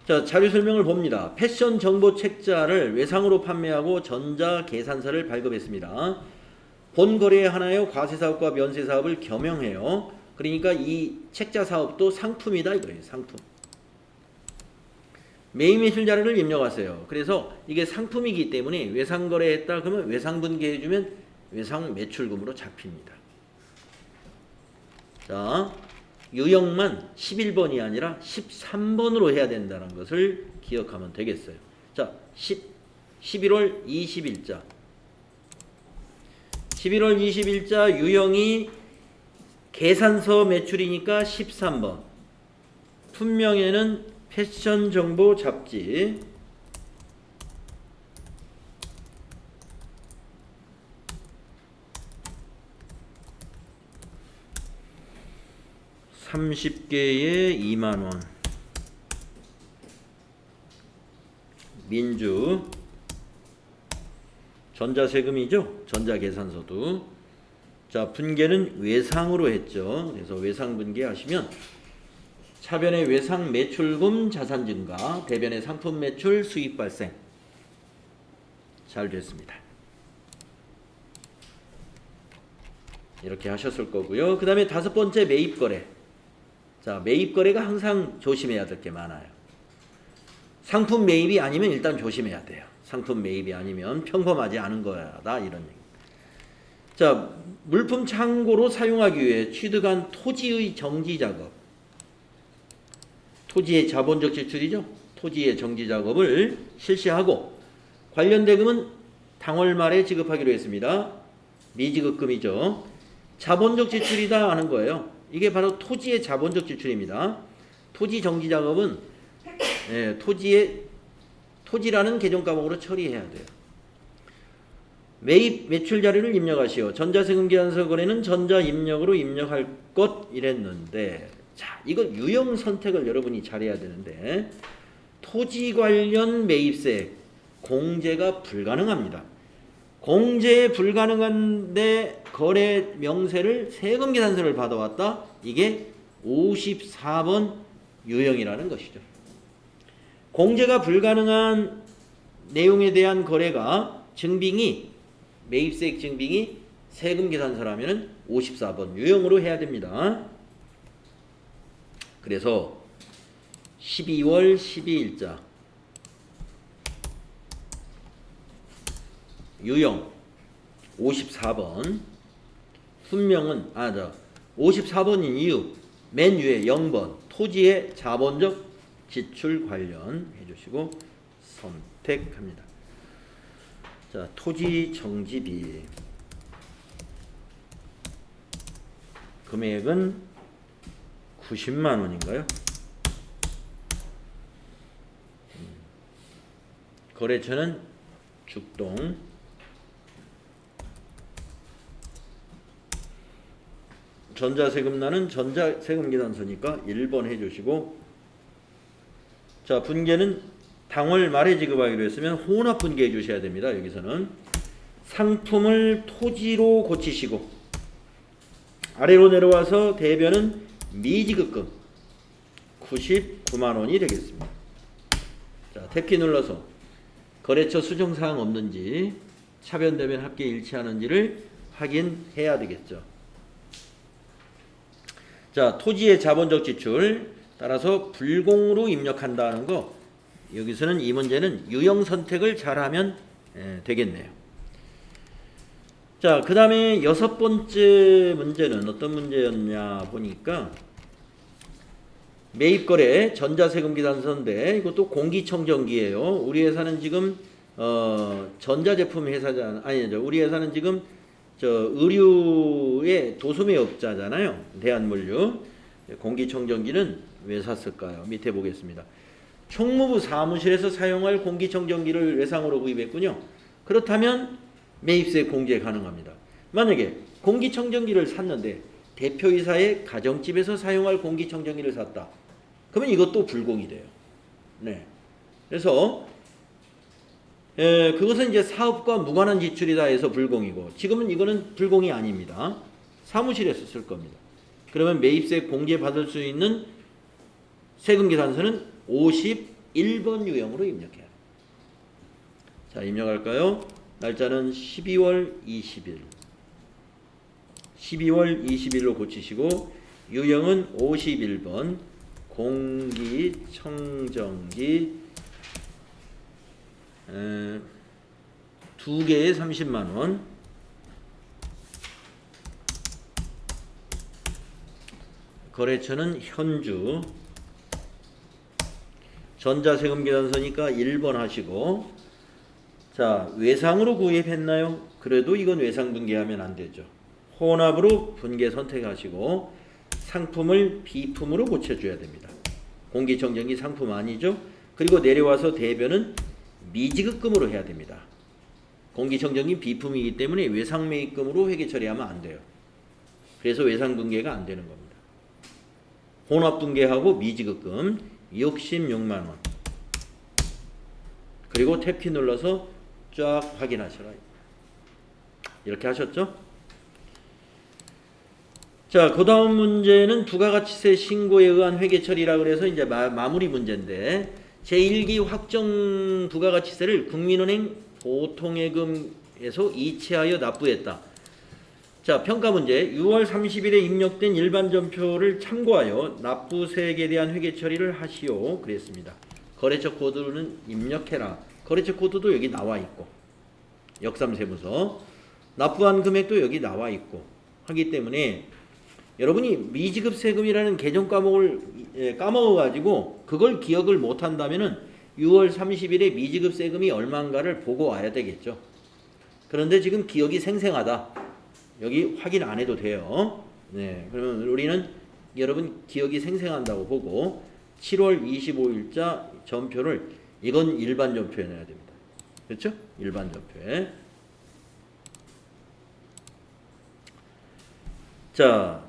자, 자료 설명을 봅니다. 패션 정보 책자를 외상으로 판매하고 전자계산서를 발급했습니다. 본 거래에 하나요 과세사업과 면세사업을 겸용해요. 그러니까 이 책자 사업도 상품이다 이거예요. 상품. 매입 매출 자료를 입력하세요. 그래서 이게 상품이기 때문에 외상 거래했다 그러면 외상 분기해주면 외상 매출금으로 잡힙니다. 자, 유형만 11번이 아니라 13번으로 해야 된다는 것을 기억하면 되겠어요. 자, 11월 20일자 11월 20일자 유형이 계산서 매출이니까 13번. 품명에는 패션 정보 잡지. (30개에 2만원) 민주 전자세금이죠. 전자계산서도. 자, 분계는 외상으로 했죠. 그래서 외상 분계하시면 차변의 외상 매출금 자산 증가, 대변의 상품 매출 수입 발생. 잘 됐습니다. 이렇게 하셨을 거고요. 그 다음에 다섯 번째 매입거래. 자, 매입거래가 항상 조심해야 될 게 많아요. 상품 매입이 아니면 일단 조심해야 돼요. 상품 매입이 아니면 평범하지 않은 거다 이런 얘기. 자, 물품 창고로 사용하기 위해 취득한 토지의 정지 작업. 토지의 자본적 지출이죠. 토지의 정지 작업을 실시하고 관련 대금은 당월 말에 지급하기로 했습니다. 미지급금이죠. 자본적 지출이다 하는 거예요. 이게 바로 토지의 자본적 지출입니다. 토지 정지 작업은 토지라는 계정 과목으로 처리해야 돼요. 매입 매출 자료를 입력하시오. 전자세금 계산서 거래는 전자 입력으로 입력할 것 이랬는데, 자, 이거 유형 선택을 여러분이 잘해야 되는데, 토지 관련 매입세 공제가 불가능합니다. 공제 불가능한데 거래 명세를 세금 계산서를 받아왔다. 이게 54번 유형이라는 것이죠. 공제가 불가능한 내용에 대한 거래가 증빙이 매입세액 증빙이 세금 계산서라면 54번 유형으로 해야 됩니다. 그래서 12월 12일자 유형 54번 분명은 54번인 이유 맨 위에 0번 토지의 자본적 지출 관련 해주시고 선택합니다. 자, 토지 정지비 금액은 90만 원인가요? 거래처는 죽동. 전자세금 나는 전자세금 계산서니까 1번 해주시고, 자, 분계는 당월 말에 지급하기로 했으면 혼합 분계해 주셔야 됩니다. 여기서는 상품을 토지로 고치시고 아래로 내려와서 대변은 미지급금 99만 원이 되겠습니다. 자, 탭키 눌러서 거래처 수정사항 없는지 차변 대변 합계 일치하는지를 확인해야 되겠죠. 자, 토지의 자본적 지출 따라서 불공으로 입력한다는 거, 여기서는 이 문제는 유형 선택을 잘하면 되겠네요. 자, 그 다음에 여섯 번째 문제는 어떤 문제였냐 보니까 매입거래 전자세금 계산서인데 이것도 공기청정기예요. 우리 회사는 지금 전자제품 회사잖아. 아니죠. 우리 회사는 지금 의류의 도소매업자잖아요. 대한물류. 공기청정기는 왜 샀을까요? 밑에 보겠습니다. 총무부 사무실에서 사용할 공기청정기를 외상으로 구입했군요. 그렇다면 매입세 공제 가능합니다. 만약에 공기청정기를 샀는데 대표이사의 가정집에서 사용할 공기청정기를 샀다. 그러면 이것도 불공이 돼요. 네. 그래서 그것은 이제 사업과 무관한 지출이다 해서 불공이고, 지금은 이거는 불공이 아닙니다. 사무실에서 쓸 겁니다. 그러면 매입세 공제 받을 수 있는 세금 계산서는 51번 유형으로 입력해요. 자, 입력할까요? 날짜는 12월 20일. 12월 20일로 고치시고, 유형은 51번 공기청정기 2개에 30만원. 거래처는 현주. 전자세금 계산서니까 1번 하시고, 자, 외상으로 구입했나요? 그래도 이건 외상 분개하면 안 되죠. 혼합으로 분개 선택하시고 상품을 비품으로 고쳐줘야 됩니다. 공기청정기 상품 아니죠? 그리고 내려와서 대변은 미지급금으로 해야 됩니다. 공기청정기 비품이기 때문에 외상매입금으로 회계 처리하면 안 돼요. 그래서 외상분개가 안 되는 겁니다. 혼합분개하고 미지급금 66만원. 그리고 탭키 눌러서 쫙 확인하셔라. 이렇게 하셨죠? 자, 그 다음 문제는 부가가치세 신고에 의한 회계 처리라 그래서 이제 마무리 문제인데, 제1기 확정 부가가치세를 국민은행 보통예금에서 이체하여 납부했다. 자, 평가 문제. 6월 30일에 입력된 일반 전표를 참고하여 납부세액에 대한 회계 처리를 하시오. 그랬습니다. 거래처 코드는 입력해라. 거래처 코드도 여기 나와 있고, 역삼세무서 납부한 금액도 여기 나와 있고 하기 때문에, 여러분이 미지급 세금이라는 개정 과목을 까먹어가지고 그걸 기억을 못한다면은 6월 30일에 미지급 세금이 얼마인가를 보고 와야 되겠죠. 그런데 지금 기억이 생생하다. 여기 확인 안 해도 돼요. 네, 그러면 우리는 여러분 기억이 생생한다고 보고 7월 25일자 전표를, 이건 일반 전표에 넣어야 됩니다. 그렇죠? 일반 전표에. 자,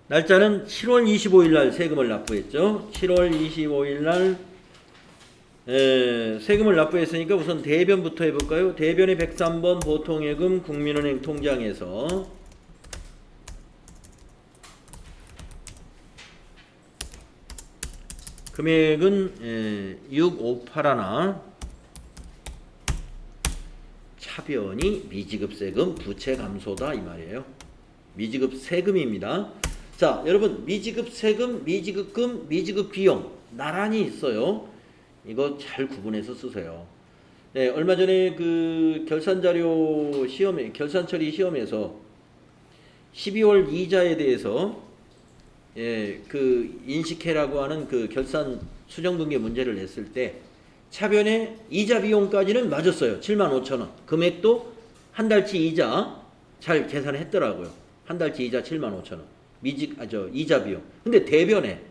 날짜는 7월 25일 날 세금을 납부했죠. 7월 25일 날 세금을 납부했으니까 우선 대변부터 해볼까요? 대변의 103번 보통예금 국민은행 통장에서 금액은 6581, 차변이 미지급 세금 부채 감소다 이 말이에요. 미지급 세금입니다. 자, 여러분, 미지급 세금, 미지급금, 미지급 비용 나란히 있어요. 이거 잘 구분해서 쓰세요. 네, 얼마 전에 그 결산자료 시험에, 결산처리 시험에서 12월 이자에 대해서 그 인식해라고 하는 그 결산 수정분계 문제를 냈을 때 차변의 이자 비용까지는 맞았어요. 75,000원. 금액도 한 달치 이자 잘 계산했더라고요. 한 달치 이자 75,000원. 이자 비용. 근데 대변에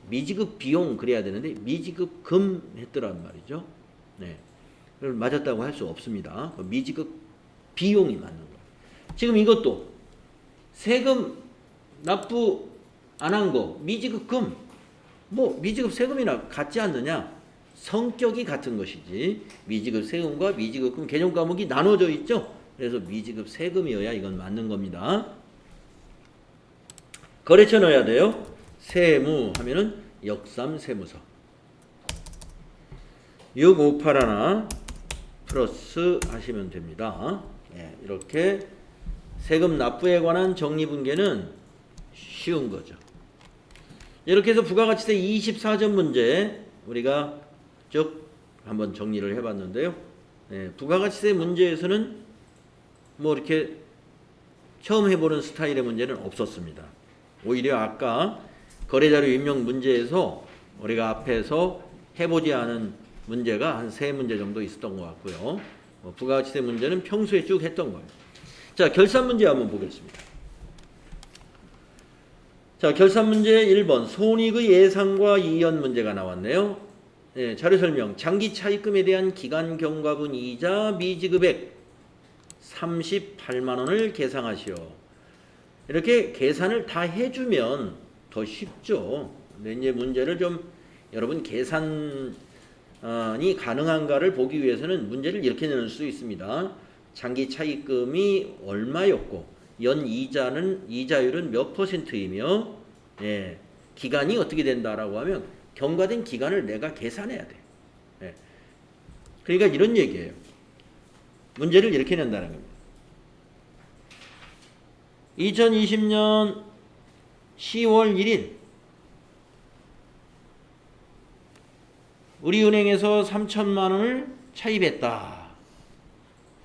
미지급 비용 그래야 되는데 미지급 금 했더란 말이죠. 네. 맞았다고 할 수 없습니다. 미지급 비용이 맞는 거예요. 지금 이것도 세금 납부 안 한 거, 미지급 금, 뭐 미지급 세금이나 같지 않느냐? 성격이 같은 것이지. 미지급 세금과 미지급 금 개정 과목이 나눠져 있죠. 그래서 미지급 세금이어야 이건 맞는 겁니다. 거래처 넣어야 돼요. 세무 하면은 역삼세무서 6581 플러스 하시면 됩니다. 네, 이렇게 세금 납부에 관한 정리분계는 쉬운 거죠. 이렇게 해서 부가가치세 24점 문제 우리가 쭉 한번 정리를 해봤는데요. 네, 부가가치세 문제에서는 뭐 이렇게 처음 해보는 스타일의 문제는 없었습니다. 오히려 아까 거래자료 입력 문제에서 우리가 앞에서 해보지 않은 문제가 한 3문제 정도 있었던 것 같고요. 부가가치세 문제는 평소에 쭉 했던 거예요. 자, 결산 문제 한번 보겠습니다. 자, 결산 문제 1번 손익의 예상과 이연 문제가 나왔네요. 네, 자료 설명. 장기 차입금에 대한 기간 경과분 이자 미지급액 38만 원을 계상하시오. 이렇게 계산을 다 해주면 더 쉽죠. 근데 이제 문제를 좀 여러분 계산이 가능한가를 보기 위해서는 문제를 이렇게 내는 수 있습니다. 장기 차입금이 얼마였고 연 이자율은 몇 %이며 예, 기간이 어떻게 된다라고 하면 경과된 기간을 내가 계산해야 돼. 예. 그러니까 이런 얘기예요. 문제를 이렇게 낸다는 겁니다. 2020년 10월 1일 우리은행에서 3천만 원을 차입했다.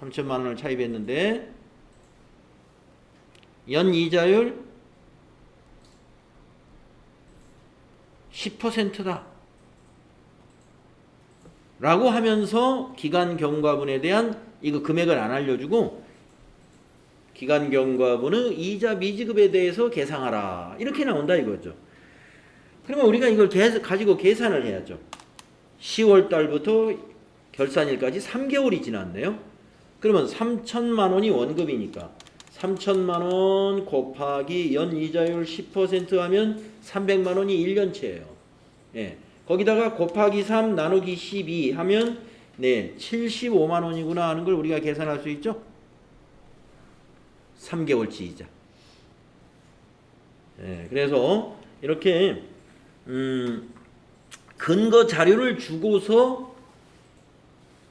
3천만 원을 차입했는데 연 이자율 10%다. 라고 하면서 기간 경과분에 대한 이거 금액을 안 알려주고 기간 경과분의 이자 미지급에 대해서 계상하라. 이렇게 나온다 이거죠. 그러면 우리가 이걸 가지고 계산을 해야죠. 10월 달부터 결산일까지 3개월이 지났네요. 그러면 3천만 원이 원금이니까 3천만 원 곱하기 연 이자율 10% 하면 300만 원이 1년치예요. 예. 거기다가 곱하기 3 나누기 12 하면 네, 75만 원이구나 하는 걸 우리가 계산할 수 있죠. 3개월치 이자. 예, 그래서 이렇게 근거 자료를 주고서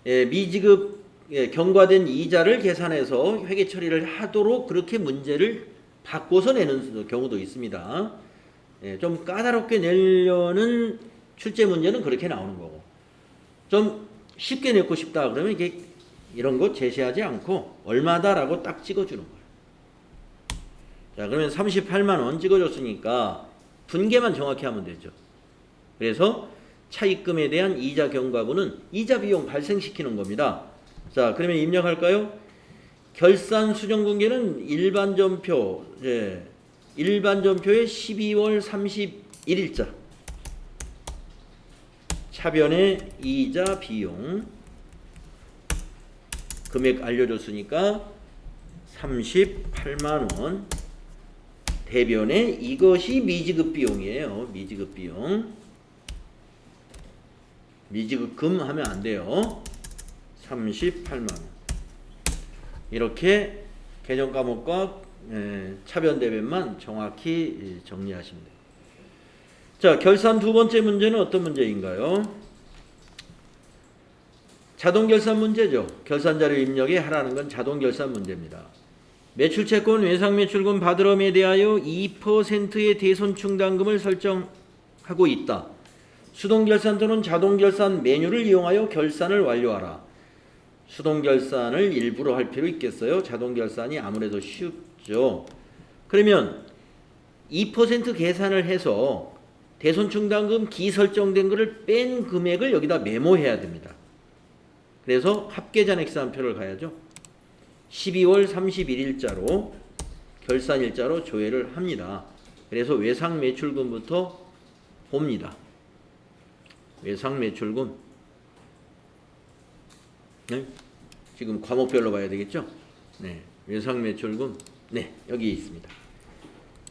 미지급 경과된 이자를 계산해서 회계 처리를 하도록 그렇게 문제를 바꿔서 내는 경우도 있습니다. 좀 까다롭게 내려는 출제 문제는 그렇게 나오는 거고, 좀 쉽게 내고 싶다 그러면 이게 이런 거 제시하지 않고 얼마다라고 딱 찍어주는 거예요. 자, 그러면 38만 원 찍어줬으니까 분계만 정확히 하면 되죠. 그래서 차입금에 대한 이자 경과분은 이자 비용 발생시키는 겁니다. 자, 그러면 입력할까요? 결산 수정 분계는 일반전표, 일반전표의 12월 31일자 차변의 이자 비용 금액 알려줬으니까 38만 원 대변에 이것이 미지급 비용이에요. 미지급 비용. 미지급금 하면 안 돼요. 38만 원. 이렇게 개정 과목과 차변 대변만 정확히 정리하시면 돼요. 자, 결산 두 번째 문제는 어떤 문제인가요? 자동 결산 문제죠. 결산 자료 입력에 하라는 건 자동 결산 문제입니다. 매출채권 외상 매출금 받으럼에 대하여 2%의 대손 충당금을 설정하고 있다. 수동 결산 또는 자동 결산 메뉴를 이용하여 결산을 완료하라. 수동 결산을 일부러 할 필요 있겠어요? 자동 결산이 아무래도 쉽죠. 그러면 2% 계산을 해서 대손 충당금 기 설정된 것을 뺀 금액을 여기다 메모해야 됩니다. 그래서 합계잔액상표를 가야죠. 12월 31일자로 결산일자로 조회를 합니다. 그래서 외상 매출금부터 봅니다. 외상 매출금. 네? 지금 과목별로 봐야 되겠죠? 네. 외상 매출금. 네, 여기 있습니다.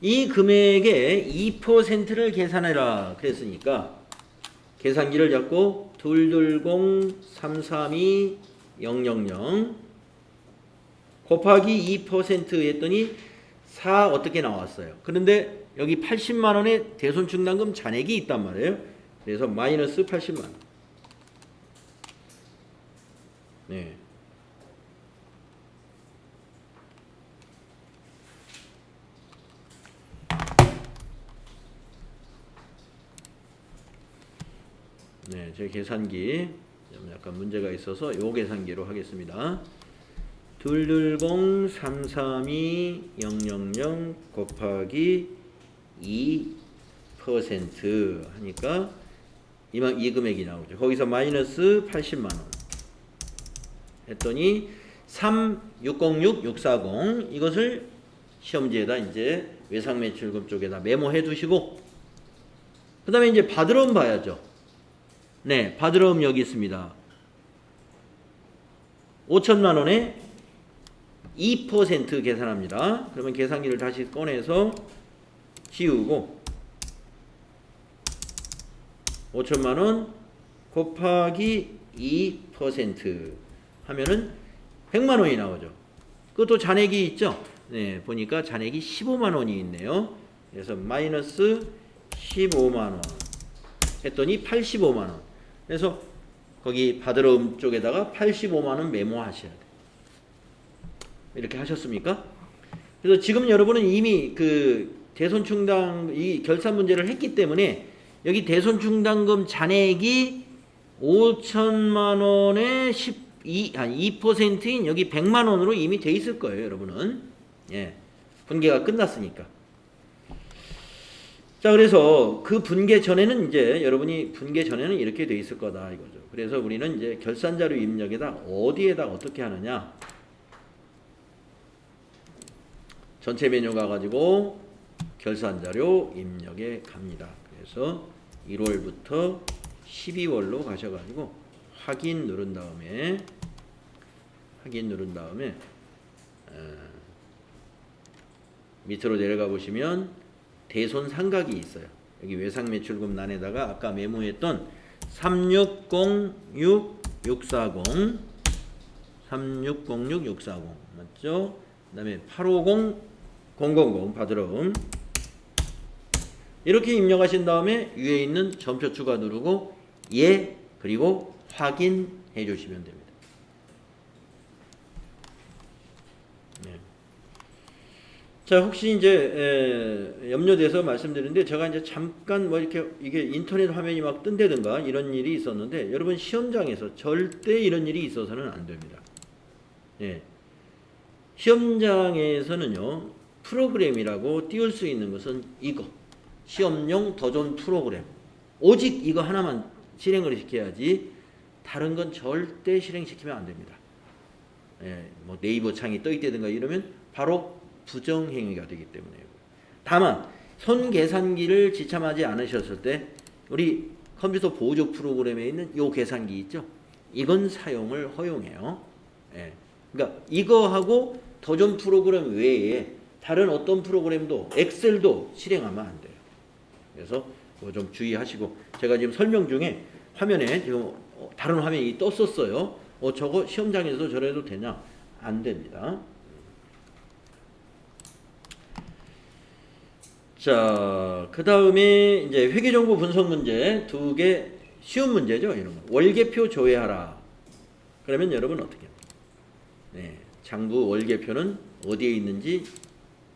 이 금액의 2%를 계산해라 그랬으니까 계산기를 잡고 220-332-000 곱하기 2% 했더니 4 어떻게 나왔어요? 그런데 여기 80만 원의 대손 충당금 잔액이 있단 말이에요. 그래서 마이너스 80만 원. 네. 네, 제 계산기 약간 문제가 있어서 요 계산기로 하겠습니다. 220-332-000 곱하기 2% 하니까 이 금액이 나오죠. 거기서 마이너스 80만 원 했더니 3606640 이것을 시험지에다 이제 외상매출금 쪽에다 메모해 두시고 그 다음에 이제 받으러음 봐야죠. 네, 받으러음 여기 있습니다. 5천만 원에 2% 계산합니다. 그러면 계산기를 다시 꺼내서 지우고 5천만원 곱하기 2% 하면은 100만원이 나오죠. 그것도 잔액이 있죠. 네, 보니까 잔액이 15만원이 있네요. 그래서 마이너스 15만원 했더니 85만원. 그래서 거기 받으러 쪽에다가 85만원 메모하셔야 돼요. 이렇게 하셨습니까? 그래서 지금 여러분은 이미 그 대손충당 이 결산 문제를 했기 때문에 여기 대손충당금 잔액이 5천만 원의 2%인 여기 100만 원으로 이미 돼 있을 거예요, 여러분은. 예. 분계가 끝났으니까. 자, 그래서 그 분계 전에는 이제 여러분이 분계 전에는 이렇게 돼 있을 거다 이거죠. 그래서 우리는 이제 결산자료 입력에다 어디에다 어떻게 하느냐? 전체 메뉴 가가지고 결산자료 입력에 갑니다. 그래서 1월부터 12월로 가셔가지고 확인 누른 다음에 밑으로 내려가 보시면 대손 상각이 있어요. 여기 외상매출금 란에다가 아까 메모했던 3606640 맞죠? 그 다음에 850000 받으러 이렇게 입력하신 다음에 위에 있는 점표 추가 누르고 예 그리고 확인해 주시면 됩니다. 네. 자, 혹시 이제 염려돼서 말씀드리는데 제가 이제 잠깐 뭐 이렇게 이게 인터넷 화면이 막 뜬다든가 이런 일이 있었는데 여러분 시험장에서 절대 이런 일이 있어서는 안 됩니다. 예. 시험장에서는요 프로그램이라고 띄울 수 있는 것은 이거 시험용 도전 프로그램 오직 이거 하나만 실행을 시켜야지 다른 건 절대 실행시키면 안 됩니다. 예, 뭐 네이버 창이 떠 있다든가 이러면 바로 부정행위가 되기 때문에요. 다만 손계산기를 지참하지 않으셨을 때 우리 컴퓨터 보조 프로그램에 있는 요 계산기 있죠? 이건 사용을 허용해요. 예. 그러니까 이거하고 도전 프로그램 외에 다른 어떤 프로그램도 엑셀도 실행하면 안 돼요. 그래서 그거 좀 주의하시고 제가 지금 설명 중에 화면에 지금 다른 화면이 떴었어요. 저거 시험장에서 저래도 되냐? 안 됩니다. 자, 그 다음에 이제 회계정보 분석 문제 2개 쉬운 문제죠. 이런 거. 월계표 조회하라. 그러면 여러분 어떻게 합니까? 네, 장부 월계표는 어디에 있는지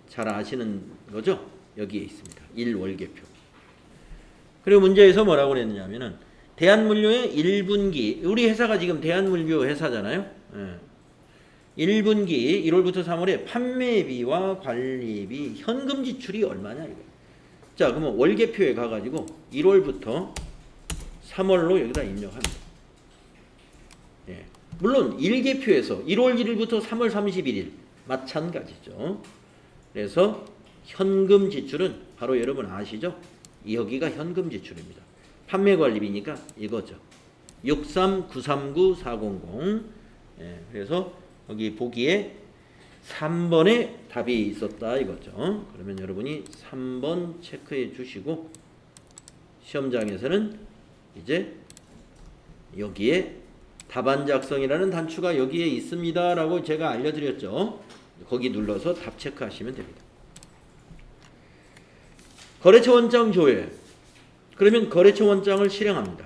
잘 아시는 거죠? 여기에 있습니다. 1월계표. 그리고 문제에서 뭐라고 그랬느냐면은 대한물류의 1분기 우리 회사가 지금 대한물류 회사잖아요. 예. 1분기 1월부터 3월에 판매비와 관리비 현금 지출이 얼마냐 이거. 자, 그러면 월계표에 가가지고 1월부터 3월로 여기다 입력합니다. 예. 물론 1계표에서 1월 1일부터 3월 31일 마찬가지죠. 그래서 현금 지출은 바로 여러분 아시죠? 여기가 현금 지출입니다. 판매관리비니까 이거죠. 63939,400. 예, 그래서 여기 보기에 3번에 답이 있었다 이거죠. 그러면 여러분이 3번 체크해 주시고 시험장에서는 이제 여기에 답안 작성이라는 단추가 여기에 있습니다 라고 제가 알려드렸죠. 거기 눌러서 답 체크하시면 됩니다. 거래처 원장 조회. 그러면 거래처 원장을 실행합니다.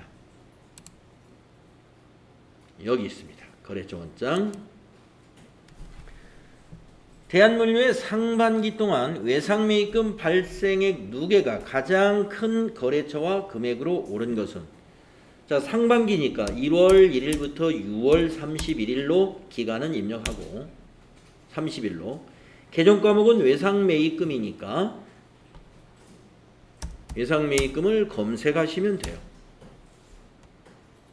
여기 있습니다. 거래처 원장. 대한물류의 상반기 동안 외상매입금 발생액 누계가 가장 큰 거래처와 금액으로 오른 것은 자, 상반기니까 1월 1일부터 6월 31일로 기간은 입력하고 30일로 계정 과목은 외상매입금이니까 외상매입금을 검색하시면 돼요.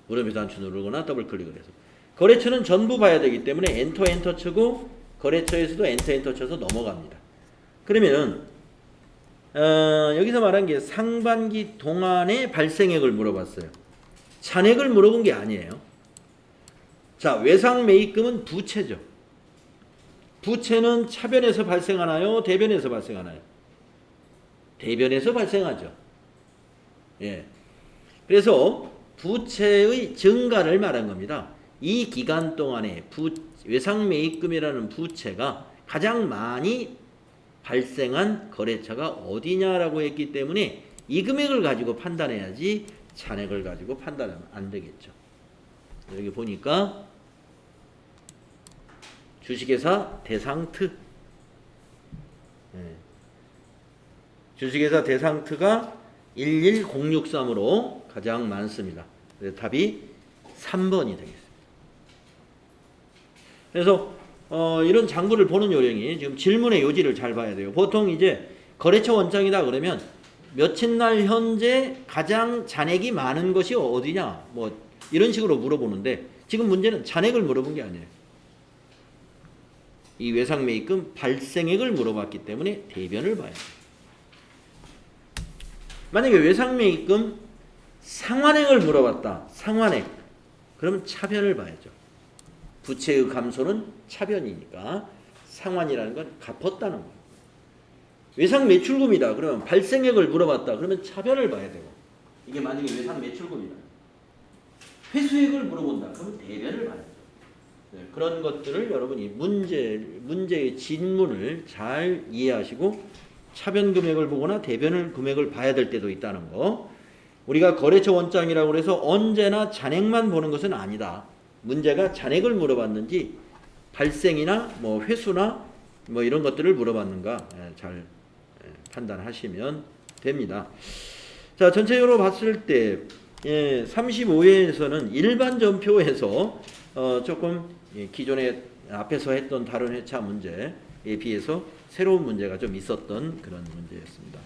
물음표 단추 누르거나 더블 클릭을 해서 거래처는 전부 봐야 되기 때문에 엔터 치고 거래처에서도 엔터 쳐서 넘어갑니다. 그러면 여기서 말한 게 상반기 동안의 발생액을 물어봤어요. 잔액을 물어본 게 아니에요. 자, 외상매입금은 부채죠. 부채는 차변에서 발생하나요? 대변에서 발생하나요? 대변에서 발생하죠. 예. 그래서 부채의 증가를 말한 겁니다. 이 기간 동안에 외상매입금이라는 부채가 가장 많이 발생한 거래처가 어디냐라고 했기 때문에 이 금액을 가지고 판단해야지 잔액을 가지고 판단하면 안 되겠죠. 여기 보니까 주식회사 대상트, 주식회사 대상트가 11063으로 가장 많습니다. 그래서 답이 3번이 되겠습니다. 그래서 이런 장부를 보는 요령이 지금 질문의 요지를 잘 봐야 돼요. 보통 이제 거래처 원장이다 그러면 며칠 날 현재 가장 잔액이 많은 것이 어디냐 뭐 이런 식으로 물어보는데 지금 문제는 잔액을 물어본 게 아니에요. 이 외상매입금 발생액을 물어봤기 때문에 대변을 봐야 돼요. 만약에 외상매입금 상환액을 물어봤다. 상환액. 그럼 차변을 봐야죠. 부채의 감소는 차변이니까 상환이라는 건 갚았다는 거예요. 외상매출금이다. 그러면 발생액을 물어봤다. 그러면 차변을 봐야 되고 이게 만약에 외상매출금이다. 회수액을 물어본다. 그러면 대변을 봐야 돼요. 네, 그런 것들을 여러분이 문제의 진문을 잘 이해하시고 차변 금액을 보거나 대변을 금액을 봐야 될 때도 있다는 거. 우리가 거래처 원장이라고 해서 언제나 잔액만 보는 것은 아니다. 문제가 잔액을 물어봤는지 발생이나 뭐 회수나 뭐 이런 것들을 물어봤는가 잘 판단하시면 됩니다. 자, 전체적으로 봤을 때 35회에서는 일반 전표에서 조금 기존에 앞에서 했던 다른 회차 문제에 비해서 새로운 문제가 좀 있었던 그런 문제였습니다.